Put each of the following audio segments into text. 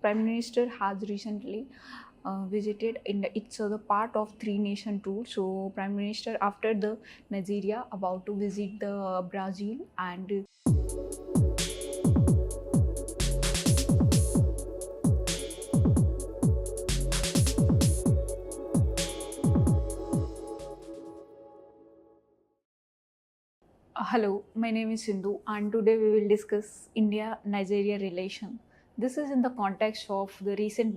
Prime Minister has recently visited it's the part of three nation tour. So Prime Minister after the Nigeria about to visit the Brazil and hello, my name is Sindhu, and today we will discuss India Nigeria relation. This is in the context of the recent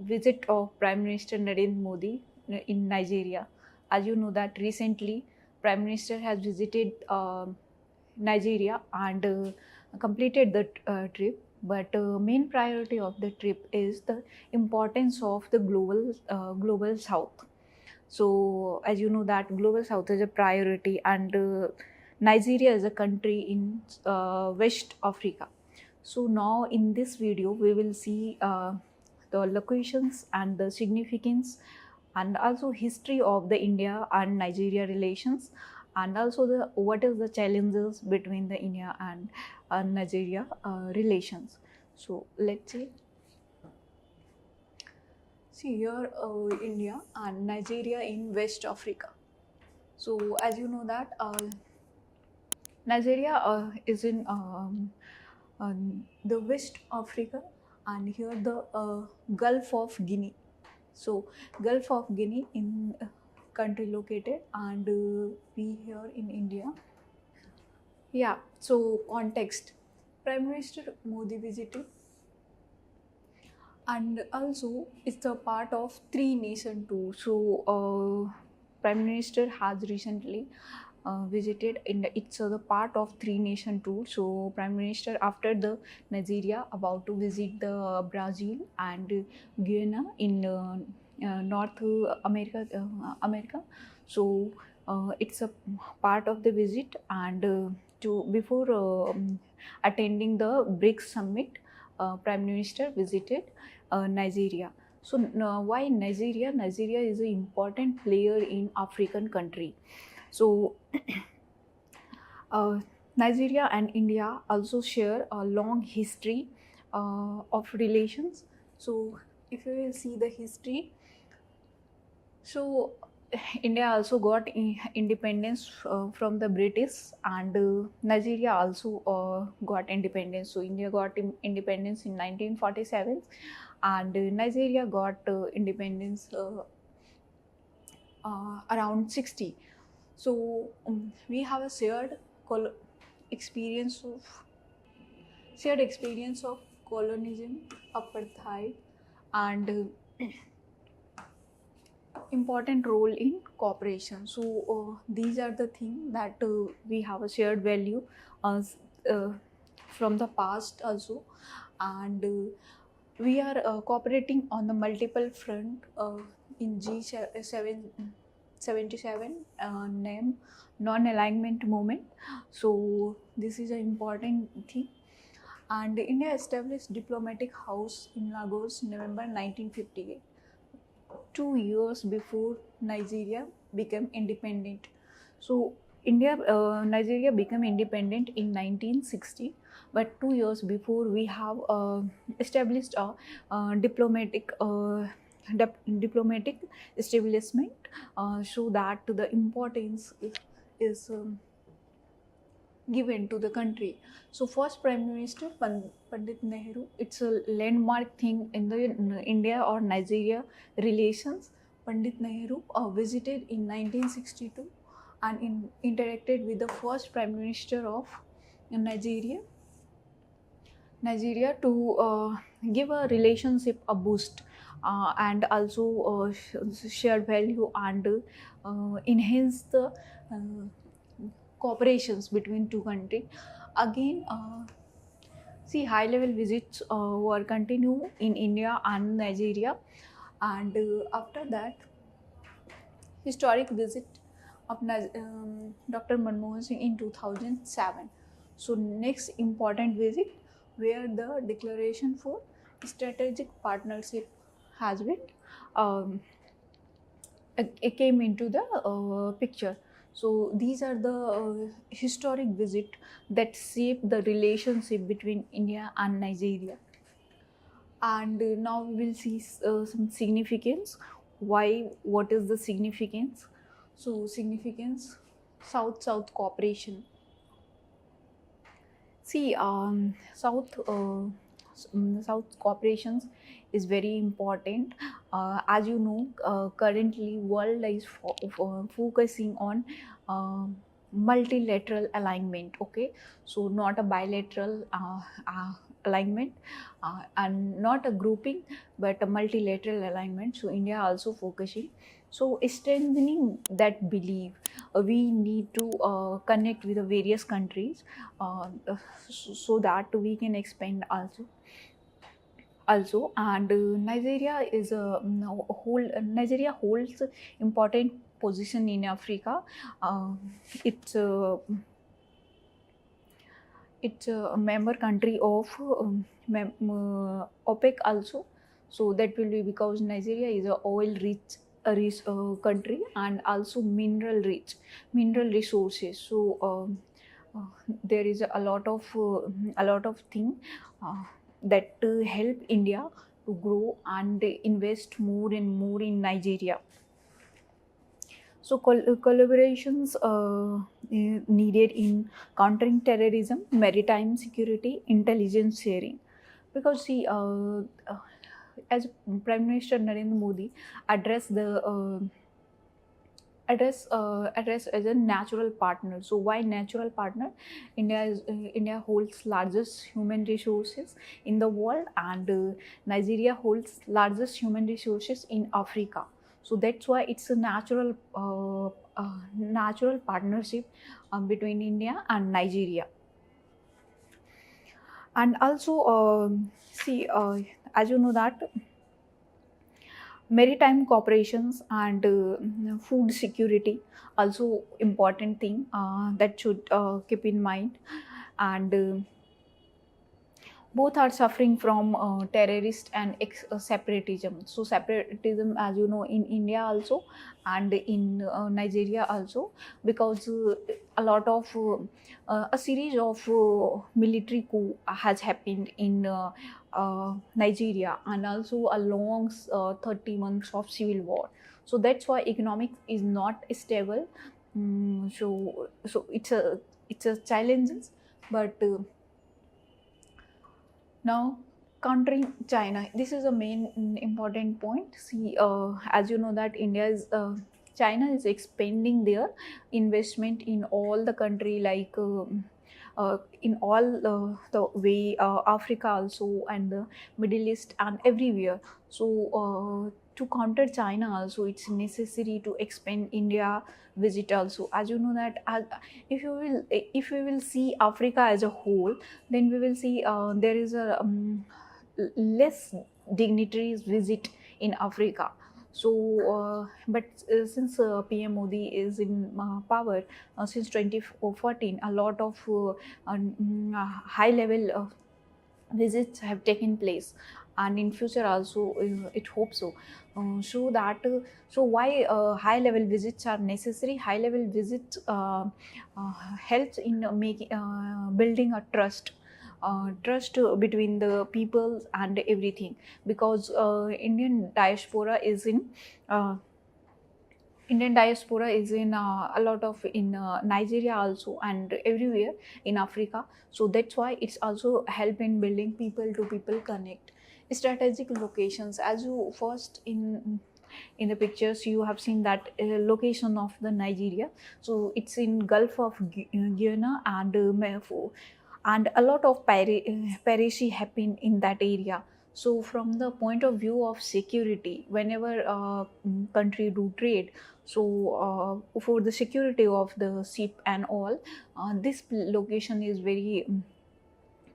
visit of Prime Minister Narendra Modi in Nigeria. As you know, that recently Prime Minister has visited Nigeria and completed the trip. But main priority of the trip is the importance of the global South. So, as you know, that global South is a priority, and Nigeria is a country in West Africa. So now in this video, we will see the locations and the significance, and also history of the India and Nigeria relations, and also the what is the challenges between the India and Nigeria relations. So let's see. See here, India and Nigeria in West Africa. So as you know that Nigeria is in the West Africa, and here the Gulf of Guinea. So Gulf of Guinea in country located, and we here in India. Yeah. So context: Prime Minister Modi visited, and also it's a part of three nation tour. So Prime Minister has recently visited it's the part of three nation tour. So Prime Minister after the Nigeria about to visit the Brazil and Guyana in North America. So it's a part of the visit, and to before attending the BRICS summit, Prime Minister visited Nigeria. So why Nigeria? Nigeria is an important player in African country. So Nigeria and India also share a long history of relations. So if you will see the history, so India also got independence from the British, and Nigeria also got independence. So India got independence in 1947, and Nigeria got independence around 60. So we have a experience of colonialism, apartheid, and important role in cooperation. So these are the things that we have a shared value as from the past also, and we are cooperating on the multiple front in G77 name non-alignment movement. So this is an important thing. And India established diplomatic house in Lagos November 1958, 2 years before Nigeria became independent. So Nigeria became independent in 1960, but 2 years before we have established a diplomatic establishment, so that the importance is given to the country. So first Prime Minister Pandit Nehru, it's a landmark thing in the India or Nigeria relations. Pandit Nehru visited in 1962 and interacted with the first Prime Minister of Nigeria to give a relationship a boost, and also shared value, and enhance the cooperations between two countries. Again, see, high level visits were continue in India and Nigeria, and after that historic visit of Dr. Manmohan Singh in 2007. So next important visit where the declaration for strategic partnership has been it came into the picture. So these are the historic visit that shape the relationship between India and Nigeria. And now we will see some significance. What is the significance? So significance, south cooperation. See, South cooperations is very important. As you know, currently world is focusing on uh, multilateral alignment. Okay, so not a bilateral alignment, and not a grouping, but a multilateral alignment. So India also focusing. So strengthening that belief, we need to connect with the various countries, so that we can expand also. And Nigeria is a whole Nigeria holds important position in Africa. uh, it's a it's a member country of OPEC also. So that will be because Nigeria is a oil rich country, and also mineral resources. So there is a lot of thing uh, that help India to grow and invest more and more in Nigeria. So collaborations needed in countering terrorism, maritime security, intelligence sharing. Because see, as Prime Minister Narendra Modi addressed the address as a natural partner. So why natural partner? India holds largest human resources in the world, and Nigeria holds largest human resources in Africa. So that's why it's a natural partnership between India and Nigeria. And also, see, as you know that maritime cooperations and food security also important thing that should keep in mind. And both are suffering from terrorist and separatism. So separatism, as you know, in India also, and in Nigeria also, because a lot of a series of military coup has happened in Nigeria, and also a long 30 months of civil war. So that's why economics is not stable. So it's a challenges. But now, countering China, this is a main important point. See, as you know that China is expanding their investment in all the country, like in all the way, Africa also, and the Middle East, and everywhere. So to counter China also, it's necessary to expand India visit also. As you know that, if we will see Africa as a whole, then we will see there is a less dignitaries visit in Africa. So but since PM Modi is in power since 2014, a lot of high level visits have taken place, and in future also, it hopes so. So why high level visits are necessary? High level visits helps in making building a trust between the people and everything. Because uh, Indian diaspora is in a lot of in Nigeria also, and everywhere in Africa. So that's why it's also help in building people to people connect. Strategic locations, as you first in the pictures you have seen that location of the Nigeria. So it's in Gulf of Guinea, and and a lot of piracy happen in that area. So from the point of view of security, whenever country do trade, so for the security of the ship and all, this location is very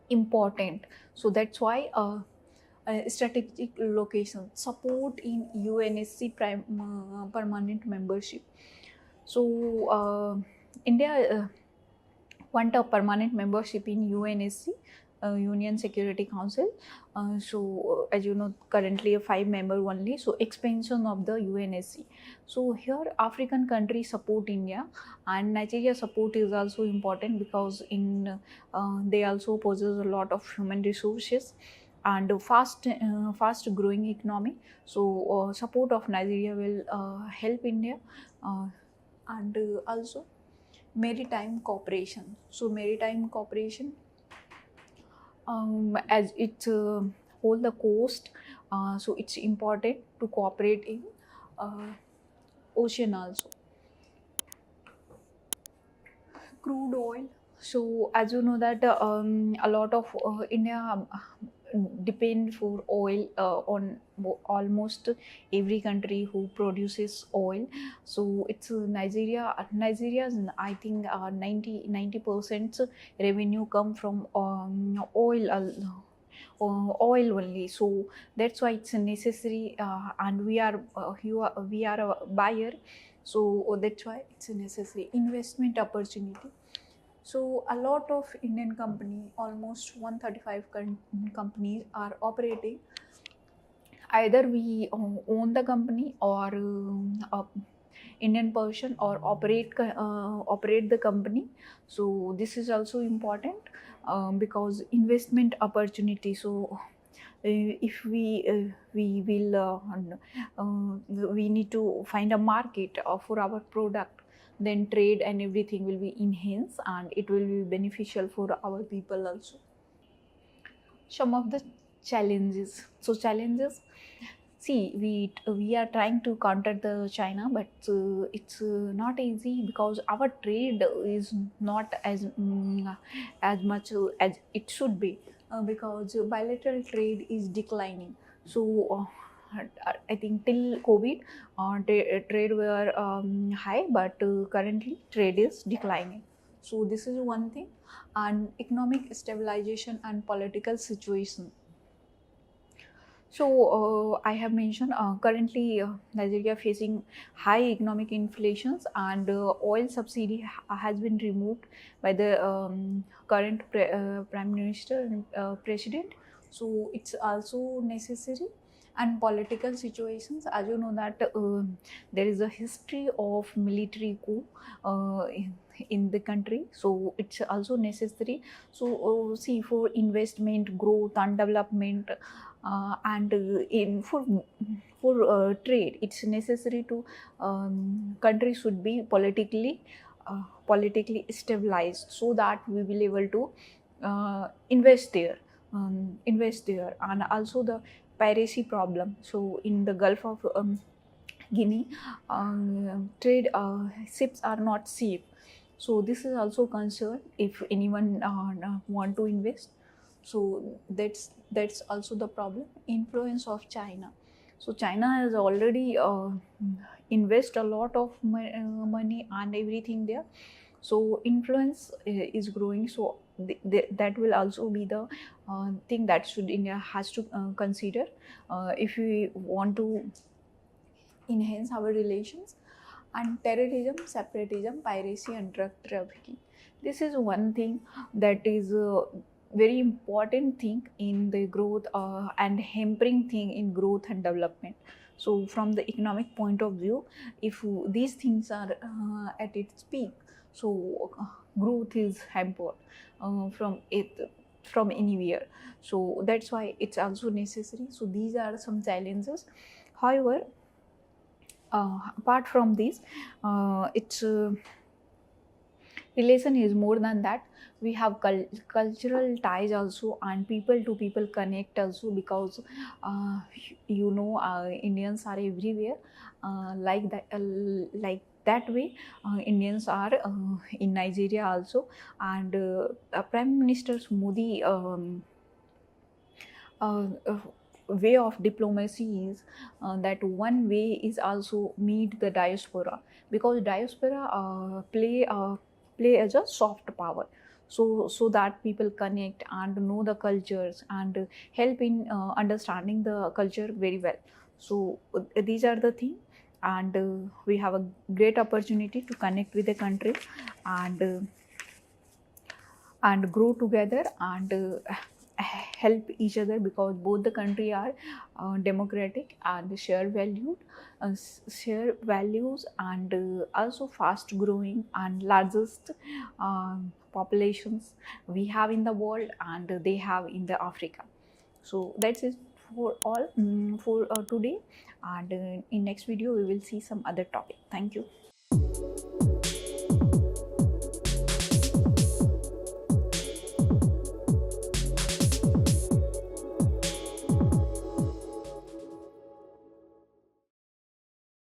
important. So that's why strategic location support in UNSC permanent membership. So India want a permanent membership in UNSC, Union Security Council. As you know, currently a 5 member only. So expansion of the UNSC. So here African countries support India, and Nigeria support is also important, because in they also possess a lot of human resources. and fast growing economy. So support of Nigeria will help India, and also maritime cooperation. So maritime cooperation, as it hold the coast, so it's important to cooperate in uh, ocean also. Crude oil. So as you know that a lot of India depend for oil on almost every country who produces oil. So it's Nigeria's, I think 90% revenue come from oil only. So that's why it's necessary, and we are a buyer. So that's why it's a necessary investment opportunity. So a lot of Indian company, almost 135 companies are operating. Either we own the company, or Indian person, or operate the company. So this is also important, because investment opportunity. So if we will we need to find a market for our product, then trade and everything will be enhanced, and it will be beneficial for our people also. Some of the challenges. So challenges, see, we are trying to counter the China, but it's not easy, because our trade is not as much as it should be, because bilateral trade is declining. So I think till COVID, trade were high, but currently trade is declining. So this is one thing. And economic stabilization and political situation. So I have mentioned, currently Nigeria facing high economic inflations, and oil subsidy has been removed by the current Prime Minister and President. So it's also necessary. And political situations, as you know that there is a history of military coup in the country, so it's also necessary. So see, for investment, growth and development, and in for trade, it's necessary to country should be politically stabilized, so that we will able to invest there. And also the piracy problem. So in the Gulf of Guinea, trade ships are not safe. So this is also concern if anyone want to invest. So that's also the problem. Influence of China. So China has already invest a lot of money and everything there. So influence is growing. So that will also be the thing that should India has to consider if we want to enhance our relations. And terrorism, separatism, piracy, and drug trafficking. This is one thing that is a very important thing in the growth, and hampering thing in growth and development. So from the economic point of view, if these things are at its peak, so growth is hampered from anywhere. So that's why it's also necessary. So these are some challenges. However, apart from this, its relation is more than that. We have cultural ties also, and people to people connect also, because Indians are everywhere, like that way. Indians are in Nigeria also. And Prime Minister Modi uh, way of diplomacy is that one way is also meet the diaspora, because diaspora play as a soft power. So that people connect and know the cultures, and help in understanding the culture very well. So these are the things. And we have a great opportunity to connect with the country, and grow together, and help each other, because both the country are democratic and share values, and also fast growing, and largest populations we have in the world, and they have in the Africa. So that's it for all for today, and in next video we will see some other topic. Thank you.